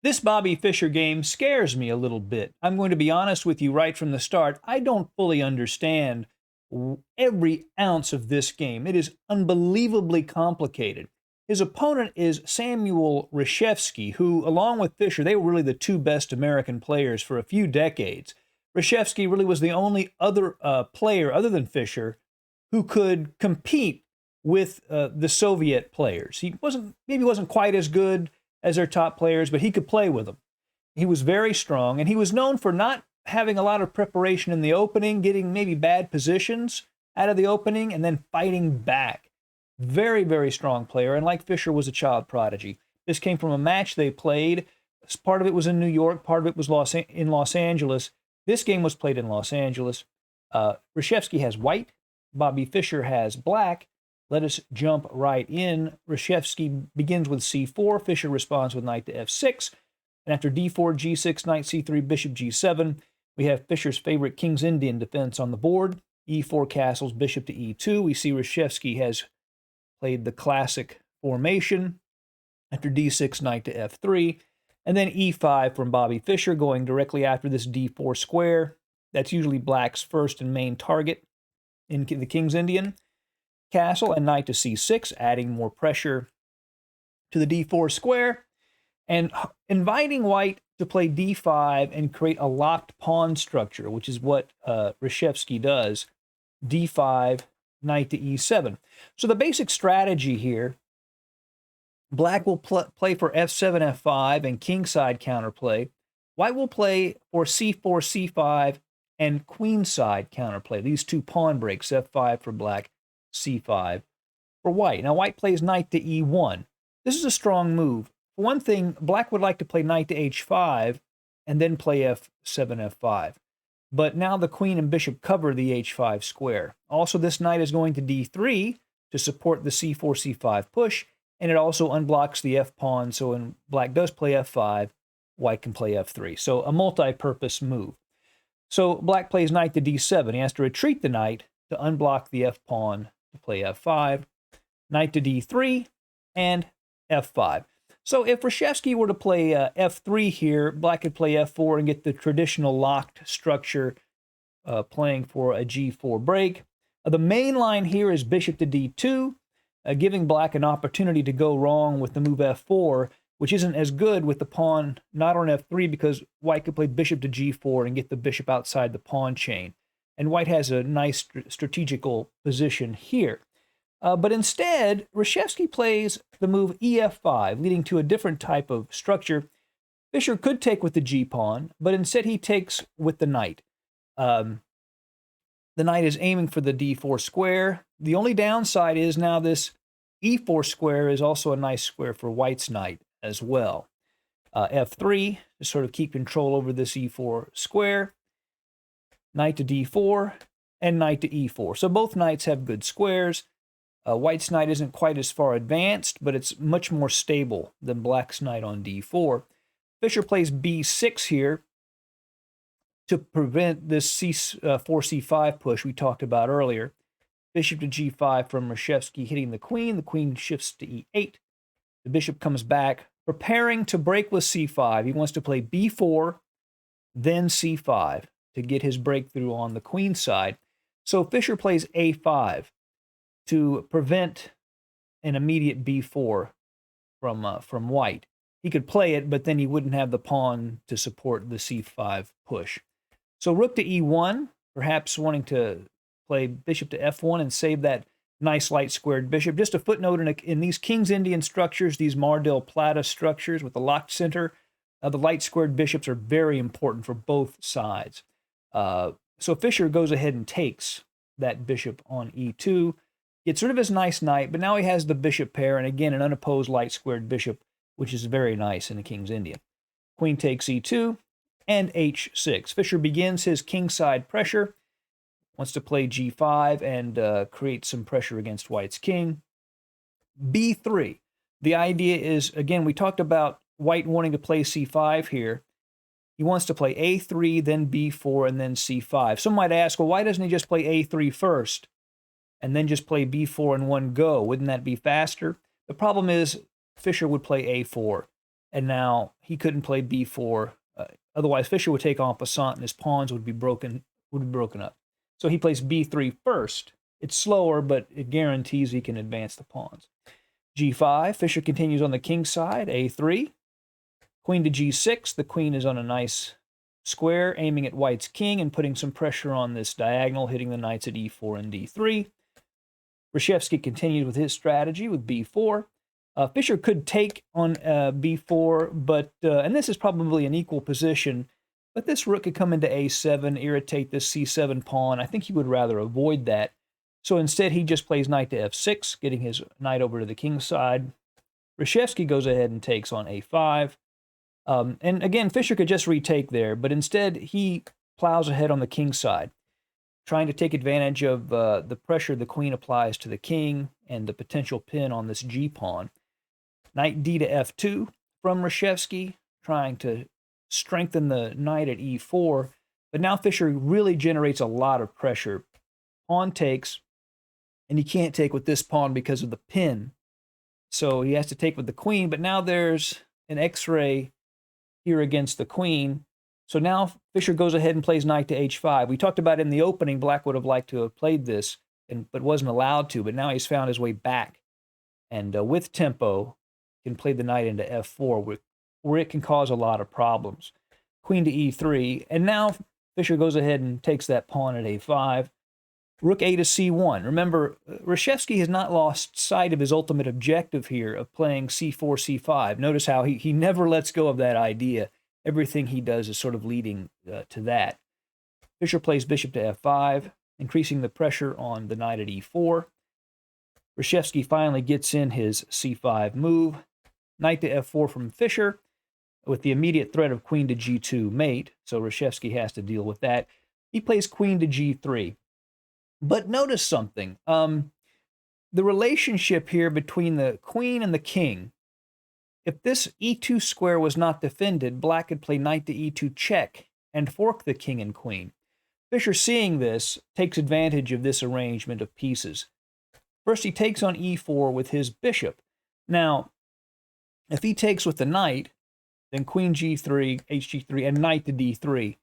This Bobby Fischer game scares me a little bit. I'm going to be honest with you right from the start. I don't fully understand every ounce of this game. It is unbelievably complicated. His opponent is Samuel Reshevsky, who, along with Fischer, they were really the two best American players for a few decades. Reshevsky really was the only other player, other than Fischer, who could compete with the Soviet players. He maybe wasn't quite as good as their top players, but he could play with them. He was very strong, and he was known for not having a lot of preparation in the opening, getting maybe bad positions out of the opening, and then fighting back. Very, very strong player, and like Fischer, was a child prodigy. This came from a match they played. Part of it was in New York, part of it was in Los Angeles. This game was played in Los Angeles. Reshevsky has white, Bobby Fischer has black. Let us jump right in. Reshevsky begins with c4. Fischer responds with knight to f6. And after d4, g6, knight c3, bishop g7, we have Fischer's favorite King's Indian defense on the board. e4 castles, bishop to e2. We see Reshevsky has played the classic formation. After d6, knight to f3. And then e5 from Bobby Fischer, going directly after this d4 square. That's usually black's first and main target in the King's Indian. Castle and knight to c6, adding more pressure to the d4 square, and inviting white to play d5 and create a locked pawn structure, which is what Reshevsky does. d5, knight to e7. So the basic strategy here, black will play for f7, f5, and kingside counterplay. White will play for c4, c5, and queenside counterplay. These two pawn breaks, f5 for black, c5 for white. Now, white plays knight to e1. This is a strong move. For one thing, black would like to play knight to h5 and then play f7, f5. But now the queen and bishop cover the h5 square. Also, this knight is going to d3 to support the c4, c5 push, and it also unblocks the f-pawn, so when black does play f5, white can play f3. So a multi-purpose move. So black plays knight to d7. He has to retreat the knight to unblock the f-pawn to play f5, knight to d3, and f5. So if Reshevsky were to play f3 here, black could play f4 and get the traditional locked structure, playing for a g4 break. The main line here is bishop to d2, giving black an opportunity to go wrong with the move f4, which isn't as good with the pawn not on f3 because white could play bishop to g4 and get the bishop outside the pawn chain. And white has a nice strategical position here. But instead, Reshevsky plays the move ef5, leading to a different type of structure. Fischer could take with the g-pawn, but instead he takes with the knight. The knight is aiming for the d4 square. The only downside is now this e4 square is also a nice square for white's knight as well. f3 to sort of keep control over this e4 square. Knight to d4, and knight to e4. So both knights have good squares. White's knight isn't quite as far advanced, but it's much more stable than black's knight on d4. Fischer plays b6 here to prevent this c4, c5 push we talked about earlier. Bishop to g5 from Reshevsky hitting the queen. The queen shifts to e8. The bishop comes back, preparing to break with c5. He wants to play b4, then c5 to get his breakthrough on the queen side. So Fischer plays a5 to prevent an immediate b4 from white. He could play it, but then he wouldn't have the pawn to support the c5 push. So rook to e1, perhaps wanting to play bishop to f1 and save that nice light squared bishop. Just a footnote, in these King's Indian structures, these Mar del Plata structures with the locked center, the light squared bishops are very important for both sides. So Fischer goes ahead and takes that bishop on e2, gets rid of his nice knight, but now he has the bishop pair, and again, an unopposed light squared bishop, which is very nice in the King's Indian. Queen takes e2, and h6. Fischer begins his kingside pressure, wants to play g5 and create some pressure against white's king. b3. The idea is, again, we talked about white wanting to play c5 here. He wants to play a3, then b4, and then c5. Some might ask, well, why doesn't he just play a3 first and then just play b4 in one go? Wouldn't that be faster? The problem is Fischer would play a4, and now he couldn't play b4. Otherwise, Fischer would take en passant, and his pawns would be broken up. So he plays b3 first. It's slower, but it guarantees he can advance the pawns. g5, Fischer continues on the king side, a3. Queen to g6, the queen is on a nice square, aiming at white's king and putting some pressure on this diagonal, hitting the knights at e4 and d3. Reshevsky continues with his strategy with b4. Fischer could take on b4, but and this is probably an equal position, but this rook could come into a7, irritate this c7 pawn. I think he would rather avoid that. So instead, he just plays knight to f6, getting his knight over to the king's side. Reshevsky goes ahead and takes on a5. And again, Fischer could just retake there, but instead he plows ahead on the king's side, trying to take advantage of the pressure the queen applies to the king and the potential pin on this g-pawn. Knight d to f2 from Reshevsky, trying to strengthen the knight at e4, but now Fischer really generates a lot of pressure. Pawn takes, and he can't take with this pawn because of the pin, so he has to take with the queen, but now there's an x-ray here against the queen. So now Fischer goes ahead and plays knight to h5. We talked about in the opening, Black would have liked to have played this, but wasn't allowed to, but now he's found his way back. And with tempo, can play the knight into f4, where it can cause a lot of problems. Queen to e3, and now Fischer goes ahead and takes that pawn at a5. Rook a to c1. Remember, Reshevsky has not lost sight of his ultimate objective here of playing c4, c5. Notice how he never lets go of that idea. Everything he does is sort of leading to that. Fischer plays bishop to f5, increasing the pressure on the knight at e4. Reshevsky finally gets in his c5 move. Knight to f4 from Fischer, with the immediate threat of queen to g2 mate, so Reshevsky has to deal with that. He plays queen to g3. But notice something. The relationship here between the queen and the king, if this e2 square was not defended, Black could play knight to e2 check and fork the king and queen. Fischer, seeing this, takes advantage of this arrangement of pieces. First, he takes on e4 with his bishop. Now, if he takes with the knight, then queen g3, hg3, and knight to d3,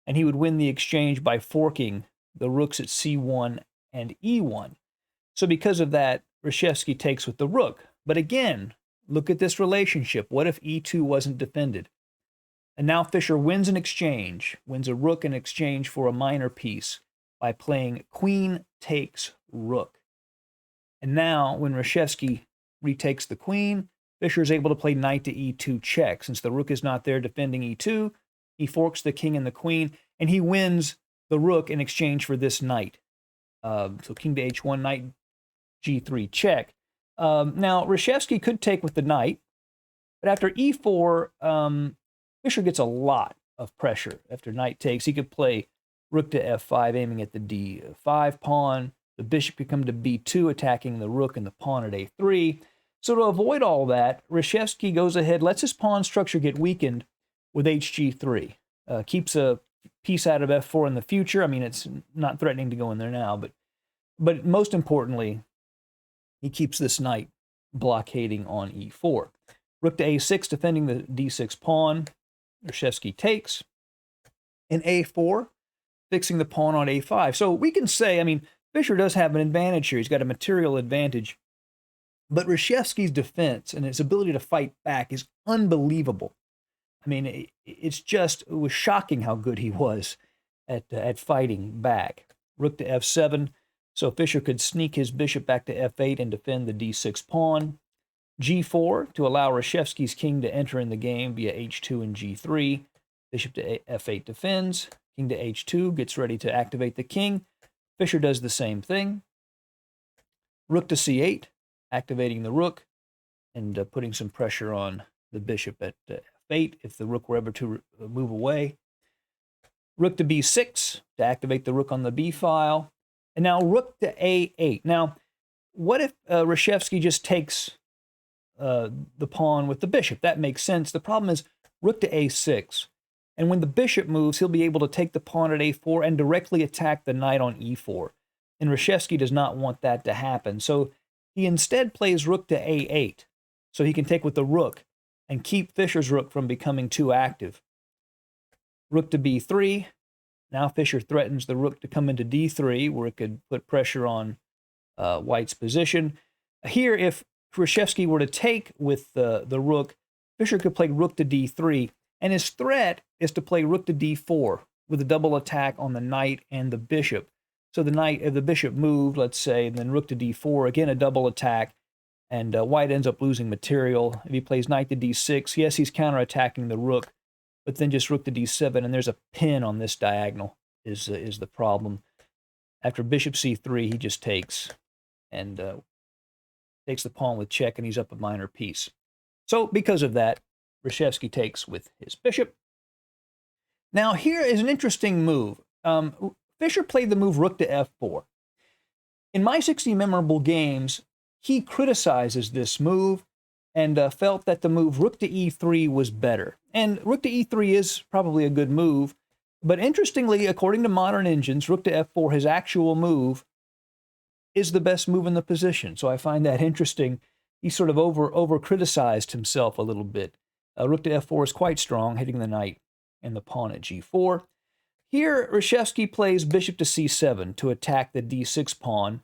and he would win the exchange by forking the rooks at c1 and e1. So because of that, Reshevsky takes with the rook. But again, look at this relationship. What if e2 wasn't defended? And now Fischer wins an exchange, wins a rook in exchange for a minor piece by playing queen takes rook. And now when Reshevsky retakes the queen, Fischer is able to play knight to e2 check. Since the rook is not there defending e2, he forks the king and the queen, and he wins the rook in exchange for this knight. So king to h1, knight g3 check. Now, Reshevsky could take with the knight, but after e4, Fischer gets a lot of pressure. After knight takes, he could play rook to f5, aiming at the d5 pawn. The bishop could come to b2, attacking the rook and the pawn at a3. So to avoid all that, Reshevsky goes ahead, lets his pawn structure get weakened with hg3. Keeps a piece out of f4 in the future. I mean, it's not threatening to go in there now, but most importantly, he keeps this knight blockading on e4. Rook to a6, defending the d6 pawn. Reshevsky takes. And a4, fixing the pawn on a5. So we can say, I mean, Fischer does have an advantage here. He's got a material advantage. But Reshevsky's defense and his ability to fight back is unbelievable. I mean, it was shocking how good he was at fighting back. Rook to f7, so Fischer could sneak his bishop back to f8 and defend the d6 pawn. g4 to allow Reshevsky's king to enter in the game via h2 and g3. Bishop to f8 defends. King to h2 gets ready to activate the king. Fischer does the same thing. Rook to c8, activating the rook and putting some pressure on the bishop at f8 if the rook were ever to move away. Rook to b6 to activate the rook on the b file. And now rook to a8. Now, what if Reshevsky just takes the pawn with the bishop? That makes sense. The problem is rook to a6. And when the bishop moves, he'll be able to take the pawn at a4 and directly attack the knight on e4. And Reshevsky does not want that to happen. So he instead plays rook to a8. So he can take with the rook and keep Fischer's rook from becoming too active. Rook to b3. Now Fischer threatens the rook to come into d3, where it could put pressure on White's position. Here, if Reshevsky were to take with the rook, Fischer could play rook to d3, and his threat is to play rook to d4 with a double attack on the knight and the bishop. So the bishop moved, let's say, and then rook to d4, again a double attack, and White ends up losing material. If he plays knight to d6, yes, he's counterattacking the rook, but then just rook to d7, and there's a pin on this diagonal is the problem. After bishop c3, he just takes, and takes the pawn with check, and he's up a minor piece. So because of that, Reshevsky takes with his bishop. Now here is an interesting move. Fischer played the move rook to f4. In my 60 memorable games, he criticizes this move and felt that the move rook to e3 was better. And rook to e3 is probably a good move, but interestingly, according to modern engines, rook to f4, his actual move, is the best move in the position. So I find that interesting. He sort of over-criticized himself a little bit. Rook to f4 is quite strong, hitting the knight and the pawn at g4. Here, Reshevsky plays bishop to c7 to attack the d6 pawn.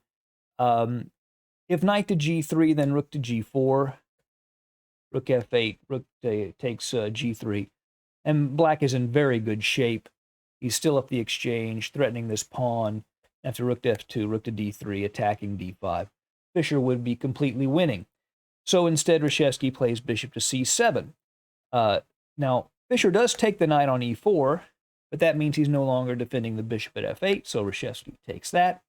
If knight to g3, then rook to g4. Rook f8, rook takes g3. And black is in very good shape. He's still up the exchange, threatening this pawn. After rook to f2, rook to d3, attacking d5. Fischer would be completely winning. So instead, Reshevsky plays bishop to c7. Now, Fischer does take the knight on e4, but that means he's no longer defending the bishop at f8, so Reshevsky takes that.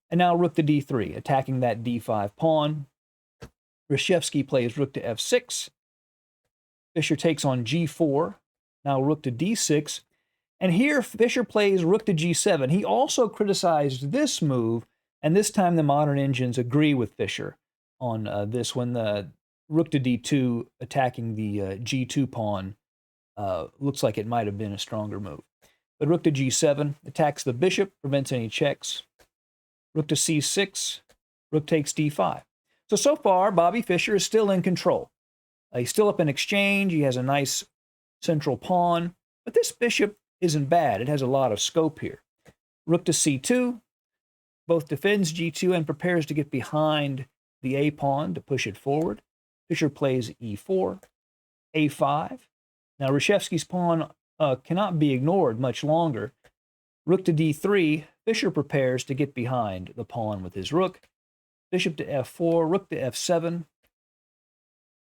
And now rook to d3, attacking that d5 pawn. Reshevsky plays rook to f6. Fischer takes on g4. Now rook to d6. And here Fischer plays rook to g7. He also criticized this move, and this time the modern engines agree with Fischer on this one. The rook to d2, attacking the g2 pawn, looks like it might have been a stronger move. But rook to g7, attacks the bishop, prevents any checks. Rook to c6, rook takes d5. So far, Bobby Fischer is still in control. He's still up in exchange. He has a nice central pawn. But this bishop isn't bad. It has a lot of scope here. Rook to c2, both defends g2 and prepares to get behind the a pawn to push it forward. Fischer plays e4, a5. Now Reshevsky's pawn cannot be ignored much longer. Rook to d3, Fischer prepares to get behind the pawn with his rook. Bishop to f4, rook to f7,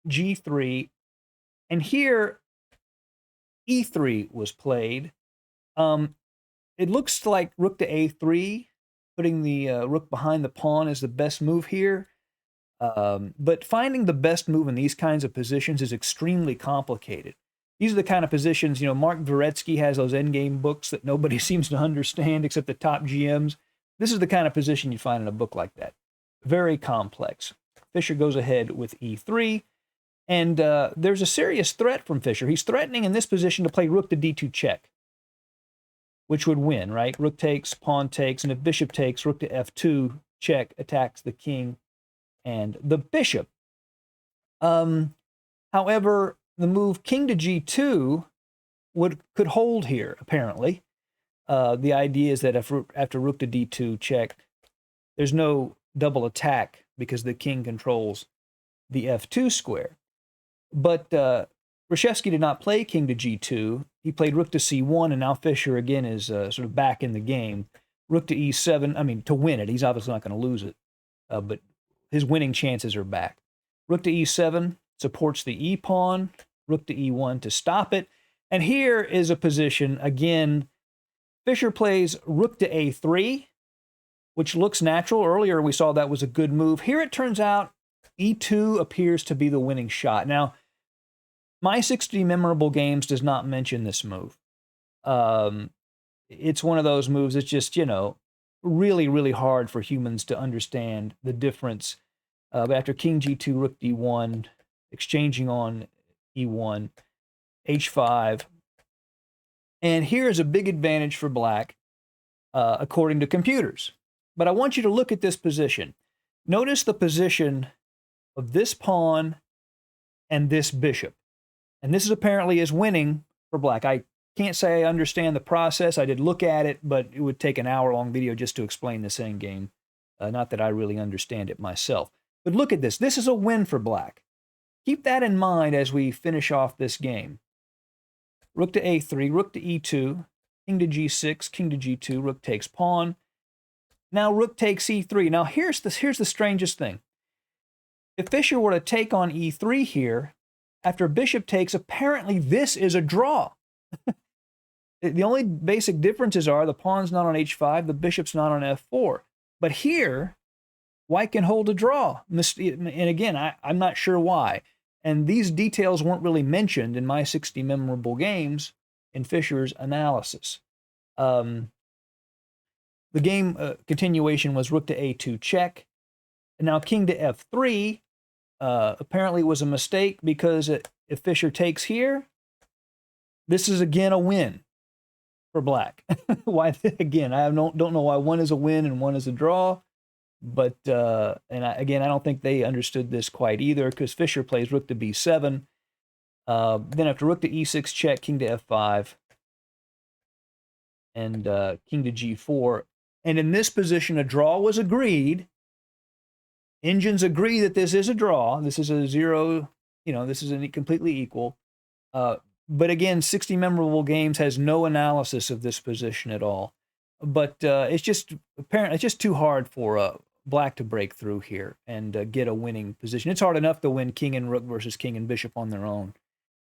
g3, and here e3 was played. It looks like rook to a3, putting the rook behind the pawn is the best move here. But finding the best move in these kinds of positions is extremely complicated. These are the kind of positions, Mark Dvoretsky has those endgame books that nobody seems to understand except the top GMs. This is the kind of position you find in a book like that. Very complex. Fischer goes ahead with e3, and there's a serious threat from Fischer. He's threatening in this position to play rook to d2 check, which would win, right? Rook takes, pawn takes, and if bishop takes, rook to f2 check attacks the king and the bishop. However, the move king to g2 could hold here, apparently. The idea is that after rook to d2 check, there's no double attack because the king controls the f2 square. But Reshevsky did not play king to g2. He played rook to c1, and now Fischer again is sort of back in the game. Rook to e7, to win it. He's obviously not going to lose it, but his winning chances are back. Rook to e7 supports the e-pawn. Rook to e1 to stop it. And here is a position, again, Fischer plays rook to a3, which looks natural. Earlier we saw that was a good move. Here it turns out e2 appears to be the winning shot. Now, my 60 memorable games does not mention this move. It's one of those moves that's just, really, really hard for humans to understand the difference. After king g2, rook d1, exchanging on e1, h5. And here is a big advantage for black, according to computers. But I want you to look at this position. Notice the position of this pawn and this bishop. And this is apparently is winning for black. I can't say I understand the process. I did look at it, but it would take an hour-long video just to explain this endgame. Not that I really understand it myself. But look at this. This is a win for black. Keep that in mind as we finish off this game. Rook to a3, rook to e2, king to g6, king to g2, rook takes pawn. Now rook takes e3. Now here's the strangest thing. If Fischer were to take on e3 here, after bishop takes, apparently this is a draw. The only basic differences are the pawn's not on h5, the bishop's not on f4. But here, white can hold a draw. And again, I'm not sure why. And these details weren't really mentioned in my 60 memorable games in Fischer's analysis. The game continuation was rook to a2 check. And now king to f3 apparently was a mistake because if Fischer takes here, this is again a win for black. Why again? I don't know why one is a win and one is a draw. But again, I don't think they understood this quite either because Fischer plays rook to b7. Then after rook to e6 check, king to f5, and king to g4. And in this position, a draw was agreed. Engines agree that this is a draw. This is a zero, this is completely equal. But again, 60 memorable games has no analysis of this position at all. But it's just too hard for black to break through here and get a winning position. It's hard enough to win king and rook versus king and bishop on their own.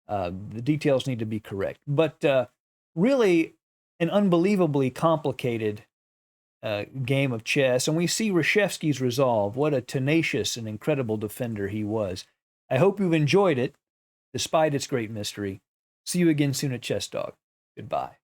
The details need to be correct. But really, an unbelievably complicated game of chess. And we see Reshevsky's resolve. What a tenacious and incredible defender he was. I hope you've enjoyed it, despite its great mystery. See you again soon at Chess Dog. Goodbye.